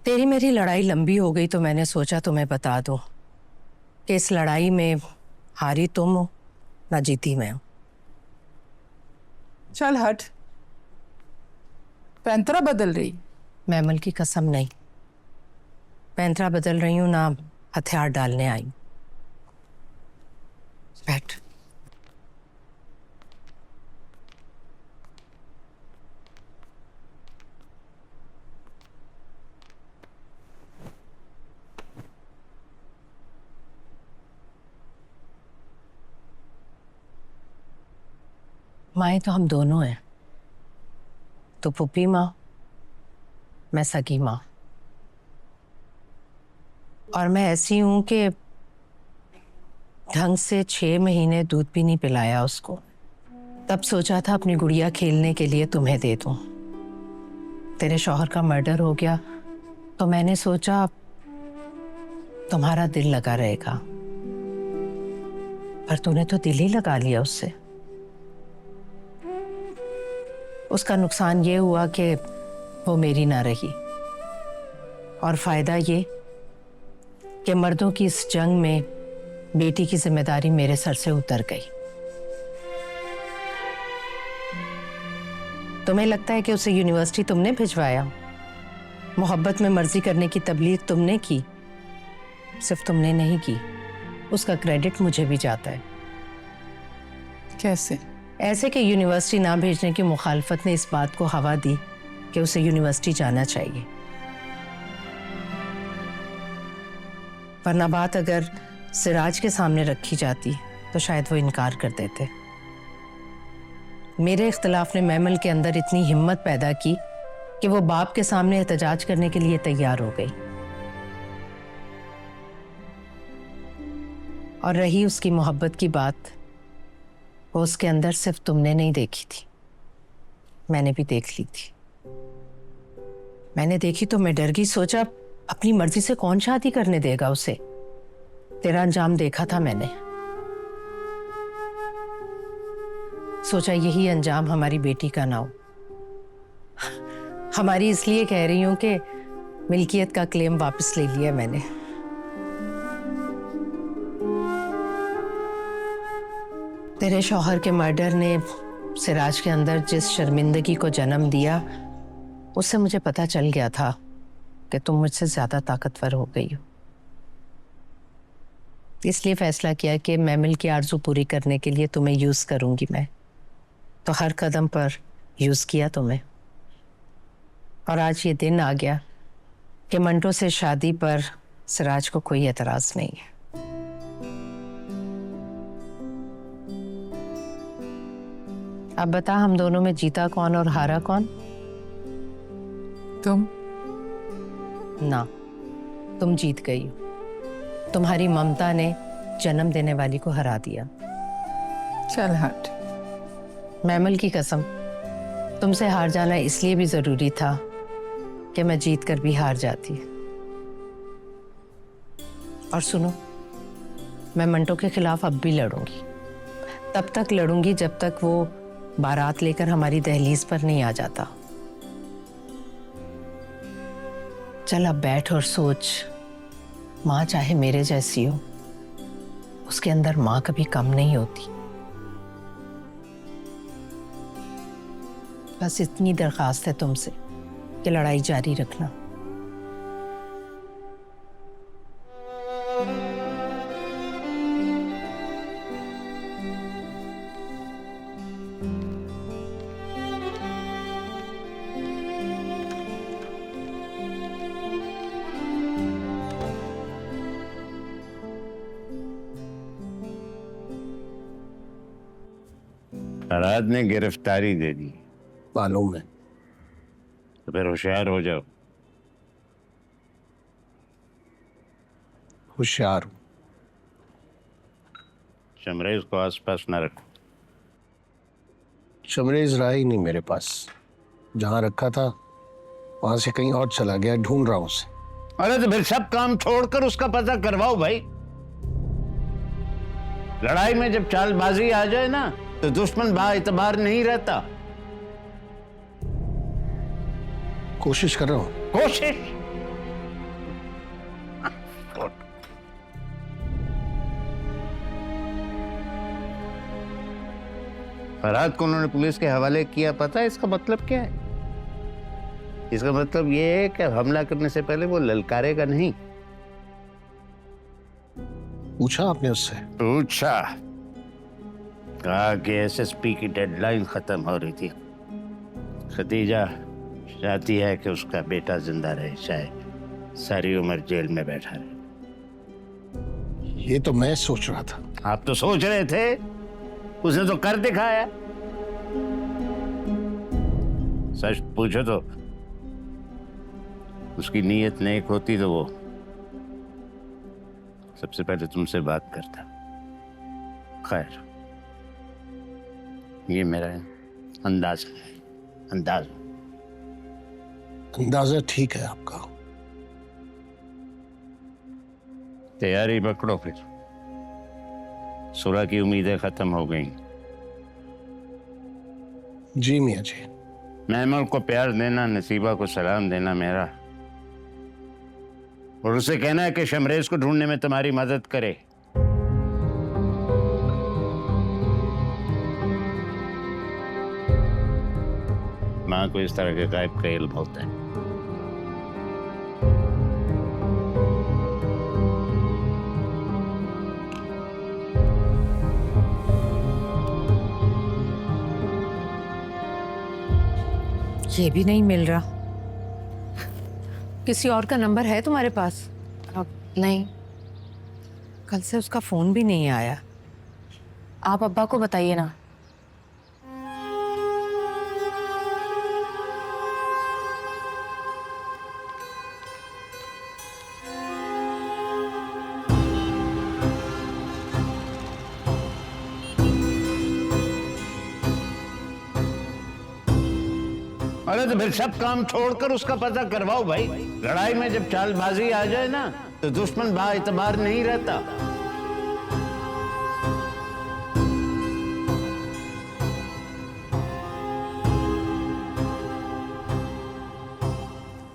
तेरी मेरी लड़ाई लंबी हो गई तो मैंने सोचा तुम्हें बता दूं कि इस लड़ाई में हारी तुम हो ना जीती मैं हूं। चल हट, पैंतरा बदल रही। मैमल की कसम नहीं, पैंतरा बदल रही हूं ना हथियार डालने आई। बैठ। माए तो हम दोनों हैं, तो पुप्पी माँ, मैं सगी माँ। और मैं ऐसी हूं कि ढंग से 6 महीने दूध भी नहीं पिलाया उसको। तब सोचा था अपनी गुड़िया खेलने के लिए तुम्हें दे दूं। तेरे शौहर का मर्डर हो गया तो मैंने सोचा तुम्हारा दिल लगा रहेगा, पर तूने तो दिल ही लगा लिया उससे। उसका नुकसान ये हुआ कि वो मेरी ना रही, और फायदा ये कि मर्दों की इस जंग में बेटी की जिम्मेदारी मेरे सर से उतर गई। तुम्हें लगता है कि उसे यूनिवर्सिटी तुमने भिजवाया? मोहब्बत में मर्जी करने की तबलीग तुमने की? सिर्फ तुमने नहीं की, उसका क्रेडिट मुझे भी जाता है। कैसे? ऐसे कि यूनिवर्सिटी ना भेजने की मुखालफत ने इस बात को हवा दी कि उसे यूनिवर्सिटी जाना चाहिए। वरना बात अगर सिराज के सामने रखी जाती तो शायद वो इनकार कर देते। मेरे इख्तिलाफ ने मैमल के अंदर इतनी हिम्मत पैदा की कि वो बाप के सामने एहतजाज करने के लिए तैयार हो गई। और रही उसकी मोहब्बत की बात, वो उसके अंदर सिर्फ तुमने नहीं देखी थी, मैंने भी देख ली थी। मैंने देखी तो मैं डर गई, सोचा अपनी मर्जी से कौन शादी करने देगा उसे। तेरा अंजाम देखा था मैंने, सोचा यही अंजाम हमारी बेटी का ना हो। हमारी इसलिए कह रही हूं कि मिल्कियत का क्लेम वापस ले लिया मैंने। तेरे शौहर के मर्डर ने सिराज के अंदर जिस शर्मिंदगी को जन्म दिया, उससे मुझे पता चल गया था कि तुम मुझसे ज्यादा ताकतवर हो गई हो। इसलिए फैसला किया कि मैमल की आरज़ू पूरी करने के लिए तुम्हें यूज करूंगी मैं। तो हर कदम पर यूज किया तुम्हें, और आज ये दिन आ गया कि मंटो से शादी पर सिराज को कोई एतराज नहीं है। अब बता, हम दोनों में जीता कौन और हारा कौन? तुम। ना, तुम जीत गई हो। तुम्हारी ममता ने जन्म देने वाली को हरा दिया। चल हट। मैमल की कसम, तुमसे हार जाना इसलिए भी जरूरी था कि मैं जीत कर भी हार जाती। और सुनो, मैं मंटो के खिलाफ अब भी लड़ूंगी। तब तक लड़ूंगी जब तक वो बारात लेकर हमारी दहलीज पर नहीं आ जाता। चल अब बैठ और सोच, माँ चाहे मेरे जैसी हो, उसके अंदर माँ कभी कम नहीं होती। बस इतनी दरखास्त है तुमसे कि लड़ाई जारी रखना। फराद ने गिरफ्तारी दे दी। मालूम है। तो फिर होशियार हो जाओ। होशियार हूं। शमरेज को आसपास न रखो। शमरेज रहा ही नहीं मेरे पास। जहां रखा था वहां से कहीं और चला गया, ढूंढ रहा हूं उसे। अरे तो फिर सब काम छोड़कर उसका पता करवाओ भाई। लड़ाई में जब चालबाजी आ जाए ना तो दुश्मन बाएतबार नहीं रहता। कोशिश कर रहा हूं। कोशिश? फरहाद को उन्होंने पुलिस के हवाले किया, पता है इसका मतलब क्या है? इसका मतलब ये है कि हमला करने से पहले वो ललकारेगा नहीं। पूछा आपने उससे? पूछा, कहा कि एसएसपी की डेडलाइन खत्म हो रही थी। खदीजा चाहती है कि उसका बेटा जिंदा रहे, चाहे सारी उम्र जेल में बैठा रहे। ये तो मैं सोच रहा था। आप तो सोच रहे थे, उसने तो कर दिखाया। सच पूछो तो उसकी नीयत नेक होती तो वो सबसे पहले तुमसे बात करता। खैर, ये मेरा अंदाज है। अंदाजा ठीक है आपका। तैयारी पकड़ो फिर, सुलह की उम्मीदें खत्म हो गई। जी मियाँ जी। मैमल को प्यार देना, नसीबा को सलाम देना मेरा, और उसे कहना है कि शमरेज को ढूंढने में तुम्हारी मदद करे। माँ को इस तरह के गायब का इल्म होता है। ये भी नहीं मिल रहा। किसी और का नंबर है तुम्हारे पास? नहीं। कल से उसका फोन भी नहीं आया। आप अब्बा को बताइए ना। अरे तो फिर सब काम छोड़कर उसका पता करवाओ भाई। लड़ाई में जब चालबाजी आ जाए ना, तो दुश्मन बाएतबार नहीं रहता।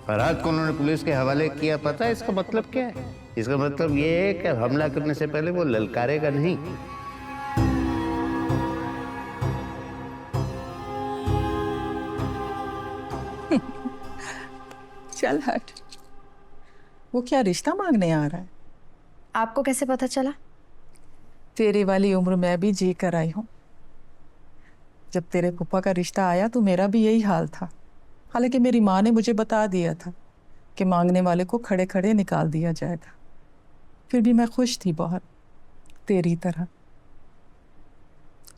फरहाद को उन्होंने पुलिस के हवाले किया, पता है इसका मतलब क्या है? इसका मतलब ये है कि हमला करने से पहले वो ललकारेगा नहीं। चल हट। वो क्या रिश्ता मांगने आ रहा है? आपको कैसे पता चला? तेरी वाली उम्र मैं भी जी कर आई हूँ। जब तेरे पुप्पा का रिश्ता आया तो मेरा भी यही हाल था। हालांकि मेरी माँ ने मुझे बता दिया था कि मांगने वाले को खड़े खड़े निकाल दिया जाएगा। फिर भी मैं खुश थी बहुत, तेरी तरह।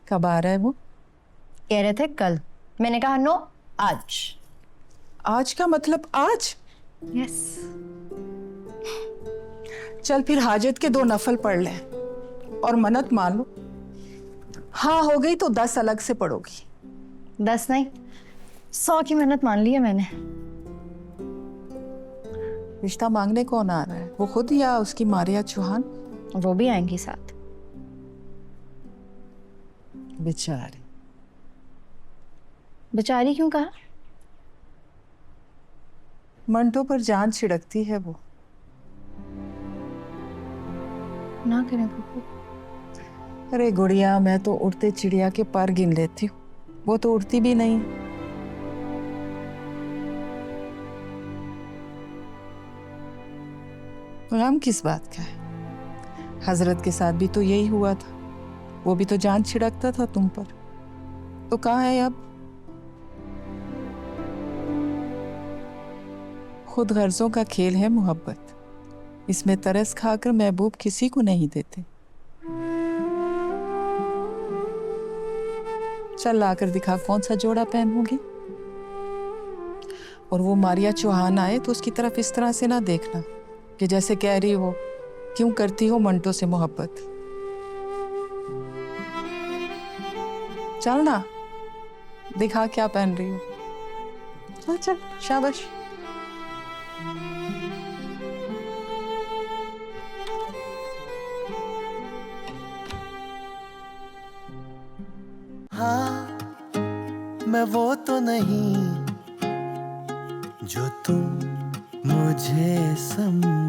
कब आ रहा है वो? कह रहे थे कल। मैंने कहा नो, आज। आज का मतलब आज? यस। चल फिर हाजत के 2 नफल पढ़ ले और मन्नत मान लो। हाँ हो गई तो 10 अलग से पढ़ोगी। 10 नहीं, 100 की मेहनत मान ली है मैंने। रिश्ता मांगने कौन आ रहा है? वो खुद या उसकी मारिया चौहान? वो भी आएंगी साथ। बेचारी। बेचारी क्यों कहा? मंटो पर जान छिड़कती है वो। ना करें पप्पू। अरे गुड़िया, मैं तो उड़ते चिड़िया के पर गिन लेती हूँ, वो तो उड़ती भी नहीं। गम किस बात का है? हजरत के साथ भी तो यही हुआ था। वो भी तो जान छिड़कता था तुम पर। तो कहाँ है अब? खुद गर्जों का खेल है मोहब्बत। इसमें तरस खाकर महबूब किसी को नहीं देते। चल लाकर दिखा कौन सा जोड़ा पहनोगी। और वो मारिया चौहान आए तो उसकी तरफ इस तरह से ना देखना कि जैसे कह रही हो क्यों करती हो मंटो से मोहब्बत। चल ना, दिखा क्या पहन रही हो। चल चल, शाबाश। हाँ, मैं वो तो नहीं जो तुम मुझे समझ